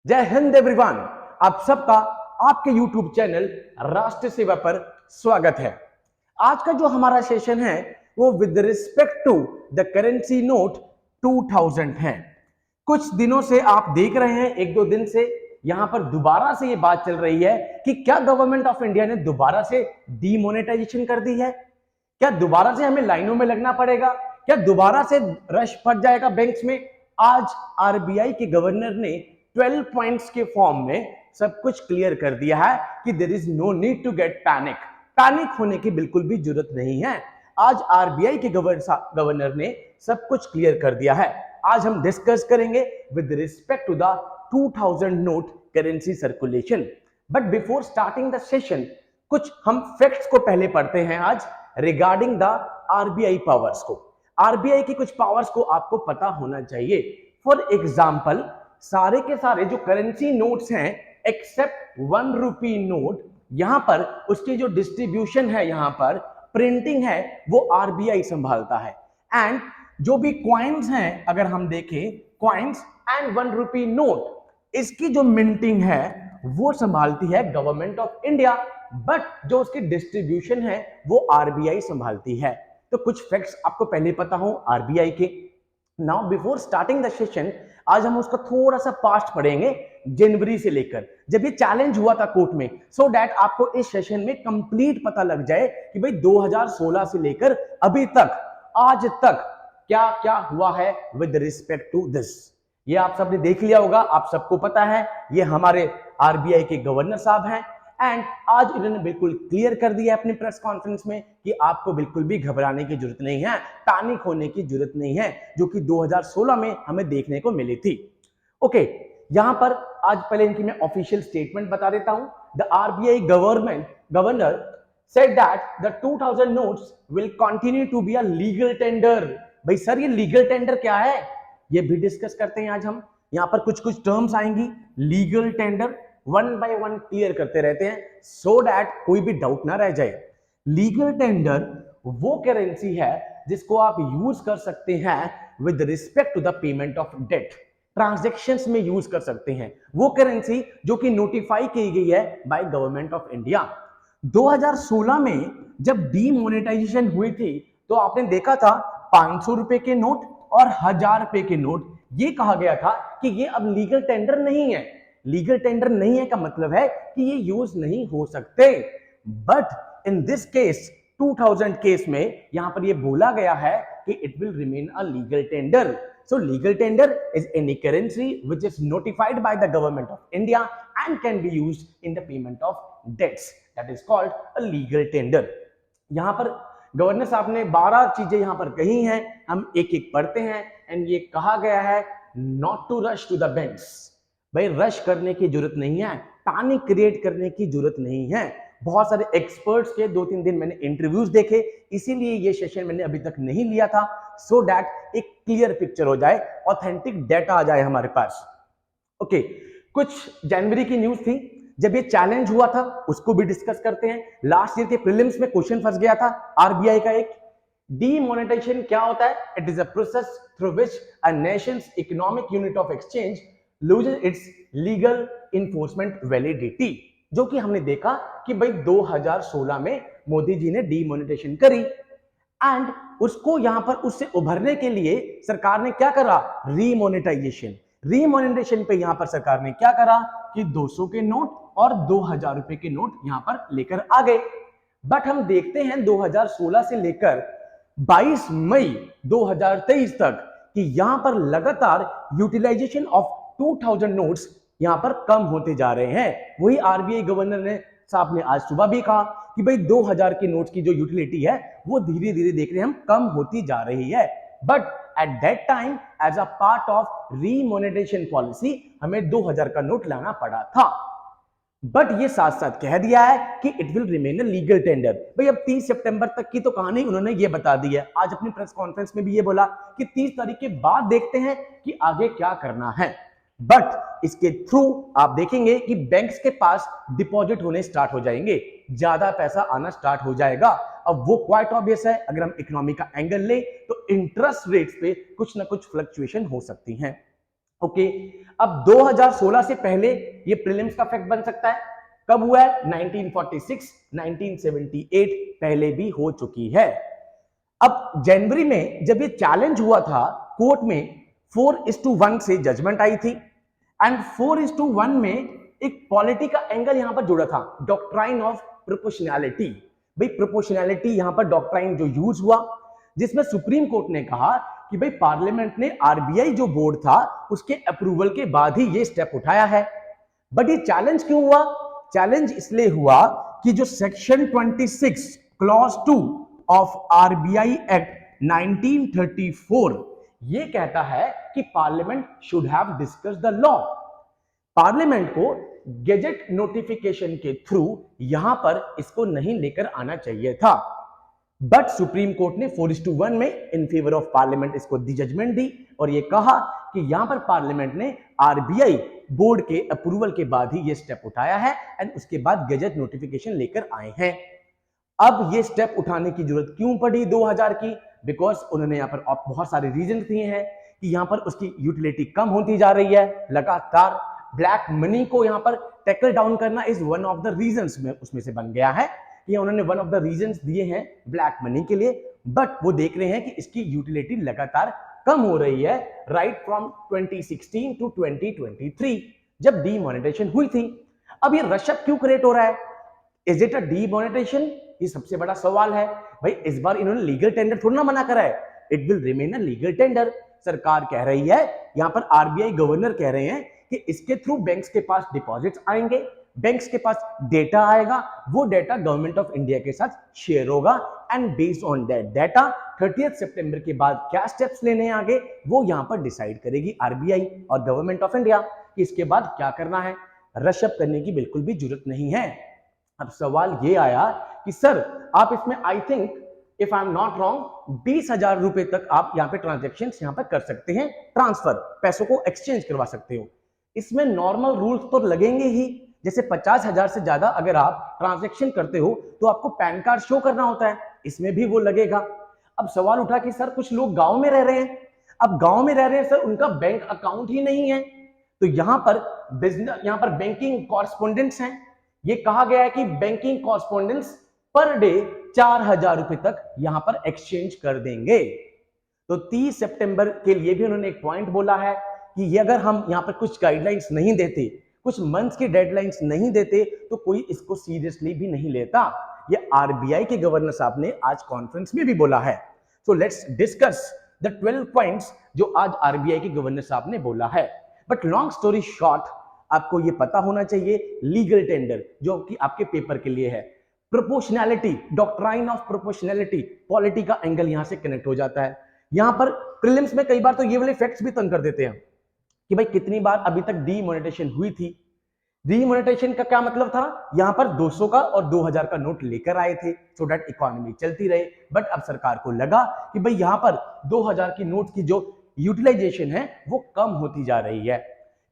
जय हिंद एवरीवन। आप सबका आपके YouTube चैनल राष्ट्र सेवा पर स्वागत है। आज का जो हमारा सेशन है वो with respect to the currency note 2000 है। कुछ दिनों से आप देख रहे हैं, एक दो दिन से यहां पर दोबारा से ये बात चल रही है कि क्या गवर्नमेंट ऑफ इंडिया ने दोबारा से डीमोनेटाइजेशन कर दी है। क्या दोबारा से हमें लाइनों में लगना पड़ेगा? क्या दोबारा से रश फट जाएगा बैंक्स में? आज आरबीआई के गवर्नर ने 12 पॉइंट्स के फॉर्म में सब कुछ क्लियर कर दिया है कि there is no need to get panic होने की बिल्कुल भी जरूरत नहीं है। आज आरबीआई के गवर्नर ने सब कुछ क्लियर कर दिया है। आज हम डिस्कस करेंगे with respect to the 2000 note currency circulation. But before starting the session कुछ हम फैक्ट्स को पहले पढ़ते हैं आज रिगार्डिंग द आरबीआई पावर्स को। आरबीआई की कुछ पावर्स को आपको पता होना चाहिए। फॉर एग्जाम्पल, सारे के सारे जो करेंसी नोट्स हैं एक्सेप्ट 1 रुपी नोट, यहां पर उसकी जो डिस्ट्रीब्यूशन है, यहां पर प्रिंटिंग है, वो आरबीआई संभालता है। एंड जो भी क्वाइंस हैं, अगर हम देखें क्वाइंस एंड 1 रुपी नोट, इसकी जो मिंटिंग है वो संभालती है गवर्नमेंट ऑफ इंडिया, बट जो उसकी डिस्ट्रीब्यूशन है वो आरबीआई संभालती है। तो कुछ फैक्ट्स आपको पहले पता हो आरबीआई के। Now before starting the session आज हम उसका थोड़ा सा पास्ट पढ़ेंगे, जनवरी से लेकर जब ये चैलेंज हुआ था कोर्ट में, सो दैट आपको इस सेशन में कंप्लीट पता लग जाए कि भाई 2016 से लेकर अभी तक, आज तक क्या क्या हुआ है विद रिस्पेक्ट टू दिस। ये आप सबने देख लिया होगा, आप सबको पता है, ये हमारे आरबीआई के गवर्नर साहब हैं। एंड आज इन्होंने बिल्कुल क्लियर कर दिया अपनी प्रेस कॉन्फ्रेंस में कि आपको बिल्कुल भी घबराने की जरूरत नहीं है, पैनिक होने की जरूरत नहीं है, जो कि 2016 में हमें देखने को मिली थी। ओके, यहां पर आज पहले इनकी मैं ऑफिशियल स्टेटमेंट बता देता हूं। The RBI governor said that the 2000 notes will continue to be a legal tender। भाई सर, ये लीगल टेंडर क्या है ये भी डिस्कस करते हैं आज हम। यहां पर कुछ कुछ टर्म्स आएंगी, legal tender one by one clear करते रहते हैं सो दैट कोई भी डाउट ना रह जाए। लीगल टेंडर वो करेंसी है जिसको आप यूज कर सकते हैं with respect to the payment of debt, transactions में यूज कर सकते हैं। वो करेंसी जो कि नोटिफाई की गई है बाय गवर्नमेंट ऑफ इंडिया। 2016 में जब डीमोनेटाइजेशन हुई थी तो आपने देखा था 500 रुपए के नोट और 1000 रुपए के नोट, ये कहा गया था कि ये अब लीगल टेंडर नहीं है। लीगल टेंडर नहीं है का मतलब है कि ये यूज नहीं हो सकते। But in this case 2000 case में यहां पर ये बोला गया है कि it will remain a legal tender. So legal tender is any currency which is notified by the government of India and can be used in the payment of debts. That is called a legal tender. यहां पर governor साहब ने 12 चीजें यहां पर कही हैं, हम एक एक पढ़ते हैं। एंड ये कहा गया है not to rush to the banks. भाई रश करने की जरूरत नहीं है, पैनिक क्रिएट करने की जरूरत नहीं है। बहुत सारे एक्सपर्ट्स के 2-3 दिन मैंने इंटरव्यूज देखे, इसीलिए ये सेशन मैंने अभी तक नहीं लिया था, सो दैट एक क्लियर पिक्चर हो जाए, ऑथेंटिक डेटा आ जाए हमारे पास। ओके, कुछ जनवरी की न्यूज थी जब ये चैलेंज हुआ था, उसको भी डिस्कस करते हैं। लास्ट ईयर के प्रीलिम्स में क्वेश्चन फंस गया था आरबीआई का एक। डीमोनेटाइजेशन क्या होता है? It is a process through which a Nations economic unit of exchange loses it's legal enforcement validity. जो कि हमने देखा कि भाई 2016 में मोदी जी ने डीमोनेटाइजेशन करी एंड उसको यहां पर उससे उभरने के लिए सरकार ने क्या करा? रीमोनेटाइजेशन। रीमोनेटाइजेशन पे यहां पर सरकार ने क्या करा कि 200 के नोट और 2000 रुपए के नोट यहां पर लेकर आ गए। बट हम देखते हैं 2016 से लेकर 22 मई 2023 तक कि यहां पर लगातार यूटिलाइजेशन ऑफ 2000 नोट्स यहां पर कम होते जा रहे हैं। वही आरबीआई गवर्नर साहब ने आज सुबह भी कहा कि भाई 2000 के नोट्स की जो यूटिलिटी है वो धीरे धीरे देख रहे हैं हम कम होती जा रही है। But at that time as a part of remonetisation policy हमें 2000 का नोट लाना पड़ा था। बट ये साथ साथ कह दिया है कि it will remain a legal tender. भाई अब 30 सितंबर तक की तो कहानी उन्होंने ये बता दी है। आज अपनी प्रेस कॉन्फ्रेंस में भी ये बोला कि 30 तारीख के बाद देखते हैं कि आगे क्या करना है। बट इसके थ्रू आप देखेंगे कि बैंक्स के पास डिपॉजिट होने स्टार्ट हो जाएंगे, ज्यादा पैसा आना स्टार्ट हो जाएगा। अब वो क्वाइट ऑब्वियस है, अगर हम इकोनॉमी का एंगल ले तो इंटरेस्ट रेट्स पे कुछ ना कुछ फ्लक्चुएशन हो सकती हैं। ओके, अब 2016 से पहले ये प्रीलिम्स का फैक्ट बन सकता है। कब हुआ है? 1946, 1978 पहले भी हो चुकी है। अब जनवरी में जब ये चैलेंज हुआ था कोर्ट में, 4:1 से जजमेंट आई थी एंड 4:1 में एक पॉलिटी का एंगल यहां पर जुड़ा था, डॉक्ट्राइन ऑफ प्रोपोर्शनैलिटी। भाई प्रोपोर्शनैलिटी यहां पर डॉक्ट्राइन जो यूज हुआ, जिसमें सुप्रीम कोर्ट ने कहा कि भाई पार्लियामेंट ने आरबीआई जो बोर्ड था उसके अप्रूवल के बाद ही ये स्टेप उठाया है। बट ये चैलेंज क्यों हुआ? चैलेंज इसलिए हुआ कि जो section 26 clause 2 of RBI act 1934 ये कहता है कि parliament should have discuss the law. Parliament को गेजेट नोटिफिकेशन के थ्रू यहां पर इसको नहीं लेकर आना चाहिए था। बट सुप्रीम कोर्ट ने 4:1 में इन फेवर ऑफ पार्लियामेंट इसको दी जजमेंट दी और ये कहा कि यहां पर पार्लियामेंट ने आरबीआई बोर्ड के अप्रूवल के बाद ही ये स्टेप उठाया है एंड उसके बाद गेजेट नोटिफिकेशन लेकर आए हैं। अब ये स्टेप उठाने की जरूरत क्यों पड़ी 2000 की? बिकॉज उन्होंने यहां पर बहुत सारे रीजन दिए हैं कि यहां पर उसकी यूटिलिटी कम होती जा रही है, लगातार ब्लैक मनी को यहां पर टैकल डाउन करना is one of the reasons में उसमें से बन गया है। ये उन्होंने वन ऑफ द रीजंस दिए हैं ब्लैक मनी के लिए, बट वो देख रहे हैं कि इसकी यूटिलिटी लगातार कम हो रही है राइट फ्रॉम 2016 टू 2023 जब डीमोनेटाइजेशन हुई थी। अब ये रशअप क्यों क्रिएट हो रहा है? Is it a demonetization? ये सबसे बड़ा सवाल है। भाई इस बार इन्होंने लीगल टेंडर थोड़ा ना मना करा है, it will remain a legal tender. सरकार कह रही है, यहां पर आरबीआई गवर्नर कह रहे हैं कि इसके थ्रू बैंक्स के पास डिपॉजिट्स आएंगे, बैंक्स के पास डेटा आएगा, वो डेटा गवर्नमेंट ऑफ इंडिया के साथ शेयर होगा and based on that data 30 सितंबर के बाद क्या स्टेप्स लेने हैं आगे वो यहां पर डिसाइड करेगी आरबीआई और गवर्नमेंट ऑफ इंडिया कि इसके बाद क्या करना है। रशअप करने की बिल्कुल भी जरूरत नहीं है। अब सवाल ये आया कि सर आप इसमें I think if I am not wrong 20,000 रुपए तक आप यहाँ पे ट्रांजेक्शन यहाँ पर कर सकते हैं, ट्रांसफर पैसों को एक्सचेंज करवा सकते हो। इसमें नॉर्मल रूल्स तो लगेंगे ही, जैसे 50,000 से ज्यादा अगर आप ट्रांजैक्शन करते हो तो आपको पैन कार्ड शो करना होता है, इसमें भी वो लगेगा। अब सवाल उठा कि सर कुछ लोग गांव में रह रहे हैं, अब गांव में रह रहे हैं सर, उनका बैंक अकाउंट ही नहीं है, तो यहां पर बिजनेस, यहां पर बैंकिंग कॉरस्पॉन्डेंट्स हैं। ये कहा गया है कि बैंकिंग कॉरस्पॉन्डेंट्स पर डे 4,000 रुपए तक यहां पर एक्सचेंज कर देंगे। तो 30 सितंबर के लिए भी उन्होंने एक पॉइंट बोला है कि ये अगर हम यहां पर कुछ गाइडलाइंस नहीं देते, कुछ मंथ्स की डेडलाइंस नहीं देते तो कोई इसको सीरियसली भी नहीं लेता। ये आरबीआई के गवर्नर साहब ने आज कॉन्फ्रेंस में भी बोला है। So let's discuss the 12 points जो आज आरबीआई के गवर्नर साहब ने बोला है। बट लॉन्ग स्टोरी शॉर्ट, आपको ये पता होना चाहिए लीगल टेंडर जो कि आपके पेपर के लिए है, proportionality, doctrine of proportionality, polity का एंगल यहां से कनेक्ट हो जाता है। यहां पर प्रीलिम्स में कई बार तो ये वाले फैक्ट्स भी तंग कर देते हैं कि भाई कितनी बार अभी तक डीमोनेटाइजेशन हुई थी। डीमोनेटाइजेशन का क्या मतलब था? यहां पर 200 का और 2000 का नोट लेकर आए थे सो दैट इकोनॉमी चलती रहे। बट अब सरकार को लगा कि भाई यहां पर 2000 की नोट की जो यूटिलाइजेशन है वो कम होती जा रही है।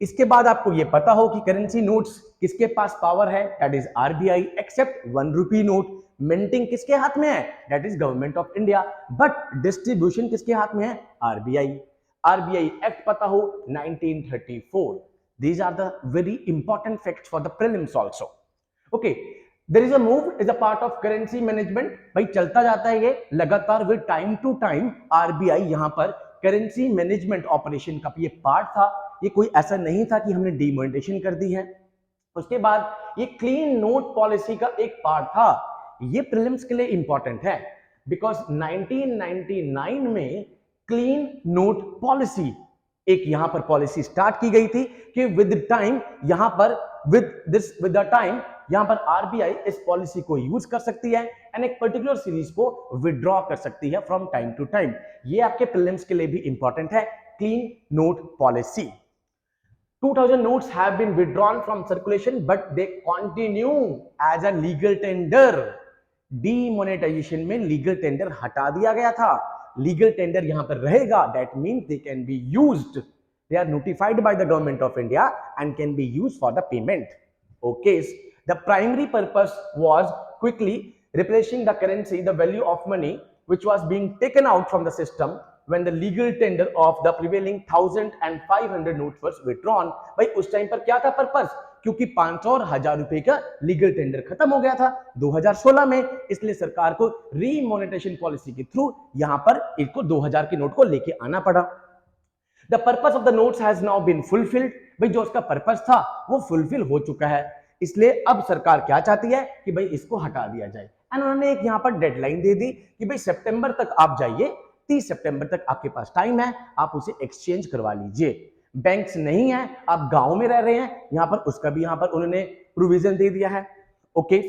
इसके बाद आपको ये पता हो कि करेंसी नोट्स किसके पास पावर है, that is RBI, except 1 rupee note minting किसके हाथ में है, that is government of India, but distribution किसके हाथ में है, आरबीआई। आरबीआई एक्ट पता हो 1934। These are the very important facts for the prelims also. Okay, there is a move is a part of currency management। भाई चलता जाता है ये लगातार with time to time। RBI यहां पर करेंसी मैनेजमेंट ऑपरेशन का ये पार्ट था, ये कोई ऐसा नहीं था कि हमने डीमोनेटाइजेशन कर दी है। उसके बाद ये क्लीन नोट पॉलिसी का एक पार्ट था। ये प्रीलिम्स के लिए इंपॉर्टेंट है बिकॉज 1999 में क्लीन नोट पॉलिसी एक यहां पर पॉलिसी स्टार्ट की गई थी कि विद टाइम यहां पर विद द टाइम यहां पर आरबीआई इस पॉलिसी को यूज कर सकती है एंड एक पर्टिकुलर सीरीज को विड्रॉ कर सकती है फ्रॉम टाइम टू टाइम। ये आपके प्रीलिम्स के लिए भी इंपॉर्टेंट है, clean note policy. 2000 notes have been withdrawn from circulation but they continue as a legal tender। Demonetization में लीगल टेंडर हटा दिया गया था, लीगल टेंडर यहां पर रहेगा, that means they can be used, they are notified by the government of India and can be used for the payment. Okay, the primary purpose was quickly replacing the currency, the value of money which was being taken out from the system when the legal tender of the prevailing 1,500 notes was withdrawn। भाई उस time पर क्या था purpose, क्योंकि 500 और 1000 रुपए का legal tender खत्म हो गया था 2016 में, इसलिए सरकार को रीमोनेटाइजेशन पॉलिसी के थ्रू यहां पर इसको 2000 के नोट को लेके आना पड़ा। The purpose of the notes has now been fulfilled. भाई जो उसका पर्पस था वो फुलफिल हो चुका है, इसलिए अब सरकार क्या चाहती है कि भाई इसको हटा दिया जाए। एंड उन्होंने एक यहां पर डेडलाइन दे दी कि भाई सितंबर तक आप जाइए, 30 सितंबर तक आपके पास टाइम है, आप उसे एक्सचेंज करवा लीजिए। बैंक्स नहीं है, आप गांव में रह रहे हैं, यहां पर उसका भी यहां पर उन्होंने प्रोविजन दे दिया है। ओके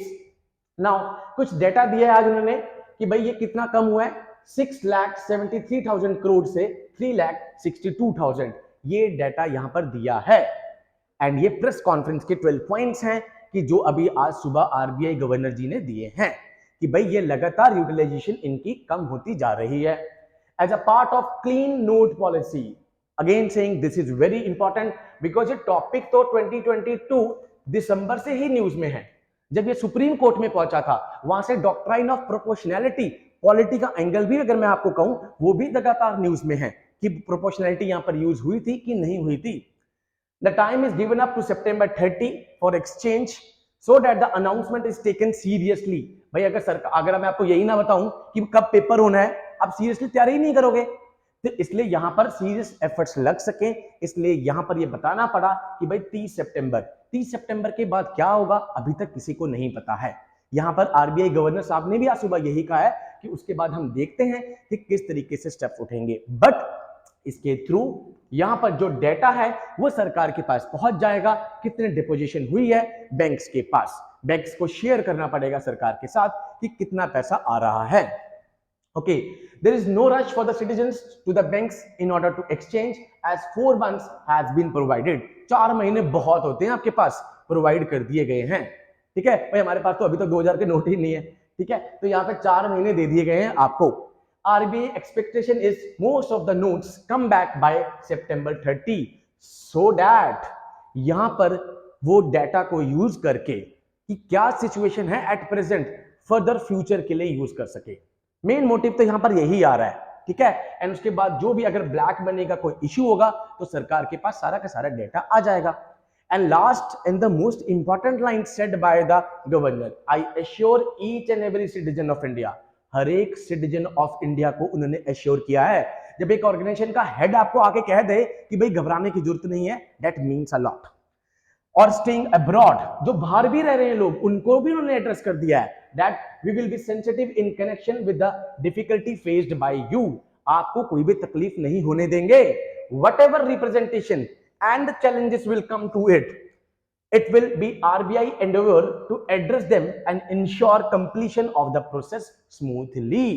नाउ कुछ डेटा दिया है आज उन्होंने कि भाई ये कितना कम हुआ है, 6,73,000 करोड़ से 3,62,000, ये डाटा यहां पर दिया है। एंड ये प्रेस कॉन्फ्रेंस के 12 पॉइंट्स हैं कि जो अभी आज सुबह आरबीआई गवर्नर जी ने दिए हैं कि भाई ये लगातार यूटिलाइजेशन इनकी कम होती जा रही है। As a part of clean note policy, again saying this is very important because ये टॉपिक तो 2022 दिसंबर से ही न्यूज में है, जब ये सुप्रीम कोर्ट में पहुंचा था, वहां से डॉक्ट्राइन ऑफ प्रोपोर्शनैलिटी, पॉलिटी का एंगल भी अगर मैं आपको कहूं वो भी लगातार न्यूज में है कि प्रोपोर्शनैलिटी यहां पर यूज हुई थी कि नहीं हुई थी। The time is given up to September 30 for exchange so that the announcement is taken seriously। भाई अगर मैं आपको यही ना बताऊं कि कब पेपर होना है, आप सीरियसली तैयारी ही नहीं करोगे, तो इसलिए यहां पर सीरियस एफर्ट्स लग सके, इसलिए यहां पर ये बताना पड़ा कि भाई 30 सितंबर के बाद क्या होगा अभी तक किसी को नहीं पता है। यहां पर आरबीआई गवर्नर साहब ने भी आज सुबह यही कहा है कि उसके बाद हम देखते हैं कि किस तरीके से स्टेप्स उठेंगे, बट इसके थ्रू यहां पर जो डेटा है वो सरकार के पास पहुंच जाएगा, कितने डिपोजिशन हुई है बैंक्स के पास, बैंक्स को शेयर करना पड़ेगा सरकार के साथ कि कितना पैसा आ रहा है। Okay, there is no rush for the citizens to the banks in order to exchange as 4 months has been provided. 4 महीने बहुत होते हैं आपके पास, प्रोवाइड कर दिए गए हैं। ठीक है भाई, हमारे पास तो अभी तक 2000 के नोट ही नहीं है, ठीक है, तो यहाँ पे 4 महीने दे दिए गए हैं आपको। RBI expectation is most of the notes come back by September 30 so that यहां पर वो डाटा को यूज करके कि क्या सिचुएशन है एट प्रेजेंट, फर्दर फ्यूचर के लिए यूज कर सके। मेन मोटिव तो यहां पर यही आ रहा है, ठीक है। एंड उसके बाद जो भी अगर ब्लैक मनी का कोई इश्यू होगा तो सरकार के पास सारा का सारा डेटा आ जाएगा। And last and the most important line said by the governor, I assure each and every citizen of India. हर एक सिटीजन ऑफ इंडिया को उन्होंने एश्योर किया है। जब एक ऑर्गेनाइजेशन का हेड आपको आके कह दे कि भाई घबराने की जरूरत नहीं है, दैट मीन्स अ लॉट। और स्टेइंग अब्रॉड, जो बाहर भी रह रहे हैं लोग, उनको भी उन्होंने एड्रेस कर दिया है that we will be sensitive in connection with the difficulty faced by you. आपको कोई भी तकलीफ नहीं होने देंगे, whatever representation and challenges will come to it, it will be RBI endeavor to address them and ensure completion of the process smoothly।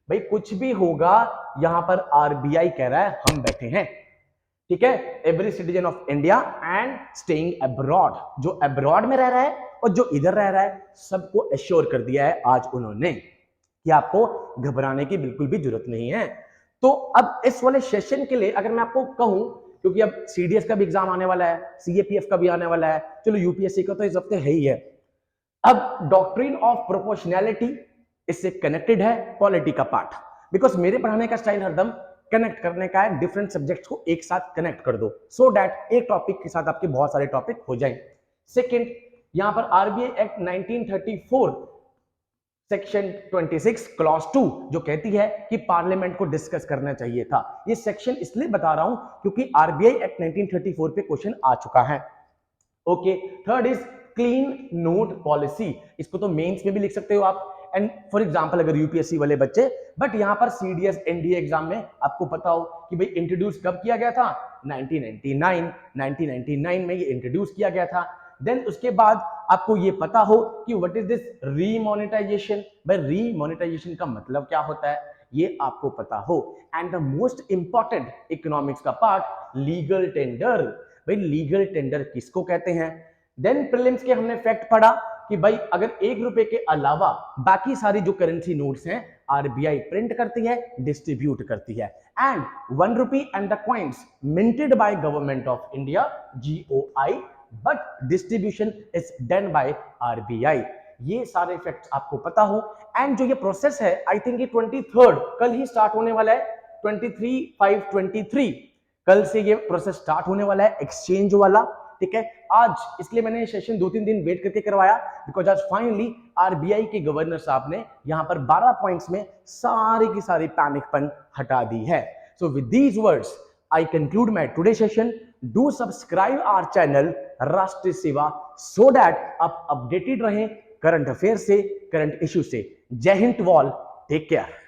भाई कुछ भी होगा, यहां पर RBI कह रहा है हम बैठे हैं, ठीक है। Every citizen of India and staying abroad, जो अब्रॉड में रह रहा है और जो इधर रह रहा है, सबको एश्योर कर दिया है आज उन्होंने कि आपको घबराने की बिल्कुल भी जरूरत नहीं है। तो अब इस वाले सेशन के लिए अगर मैं आपको कहूं, क्योंकि अब सीडीएस का भी एग्जाम आने वाला है, सीएपीएफ का भी आने वाला है, चलो यूपीएससी का तो इस हफ्ते है ही है। अब डॉक्ट्रिन ऑफ प्रोपोर्शनैलिटी इससे कनेक्टेड है पॉलिटी का पार्ट, बिकॉज मेरे पढ़ाने का स्टाइल हरदम कनेक्ट करने का है, डिफरेंट सब्जेक्ट्स को एक साथ कनेक्ट कर दो सो दैट एक टॉपिक के साथ आपके बहुत सारे टॉपिक हो जाएं। सेकंड, यहां पर आरबीआई एक्ट 1934 सेक्शन 26 क्लॉज 2 जो कहती है कि पार्लियामेंट को डिस्कस करना चाहिए था। ये सेक्शन इसलिए बता रहा हूं क्योंकि आरबीआई एक्ट 1934 पे क्वेश्चन आ चुका है। Okay, third is clean note policy, इसको तो मेंस में भी लिख सकते हो आप, एंड फॉर एग्जांपल अगर यूपीएससी वाले बच्चे, बट यहां पर सीडीएस एनडीए एग्जाम में आपको पता हो कि भाई इंट्रोड्यूस कब किया गया था, 1999 में ये इंट्रोड्यूस किया गया था। देन उसके बाद आपको ये पता हो कि व्हाट इज दिस रीमोनेटाइजेशन, भाई रीमोनेटाइजेशन का मतलब क्या होता है ये आपको पता हो। And the most important economics का पार्ट, लीगल टेंडर, भाई लीगल टेंडर किसको कहते हैं। देन प्रीलिम्स के हमने फैक्ट पढ़ा कि भाई अगर 1 रुपए के अलावा बाकी सारी जो करेंसी नोट्स हैं आरबीआई प्रिंट करती है, डिस्ट्रीब्यूट करती है, and 1 rupee and the coins minted by government of India GOI, but distribution is done by RBI. ये सारे फैक्ट्स आपको पता हो। एंड जो ये प्रोसेस है, आई थिंक ये 23rd कल ही स्टार्ट होने वाला है, 23/5/23 कल से ये प्रोसेस स्टार्ट होने वाला है एक्सचेंज वाला, ठीक है। आज इसलिए मैंने सेशन 2-3 दिन वेट करके करवाया, बिकॉज आज फाइनली आरबीआई के गवर्नर साहब ने यहां पर 12 पॉइंट्स में सारी की सारी पैनिकपन हटा दी है। So with these words I conclude my today session. Do subscribe our channel Rashtriya Seva so that आप अपडेटेड रहें करंट अफेयर से, करंट इश्यू से। जय Hind to all, take care.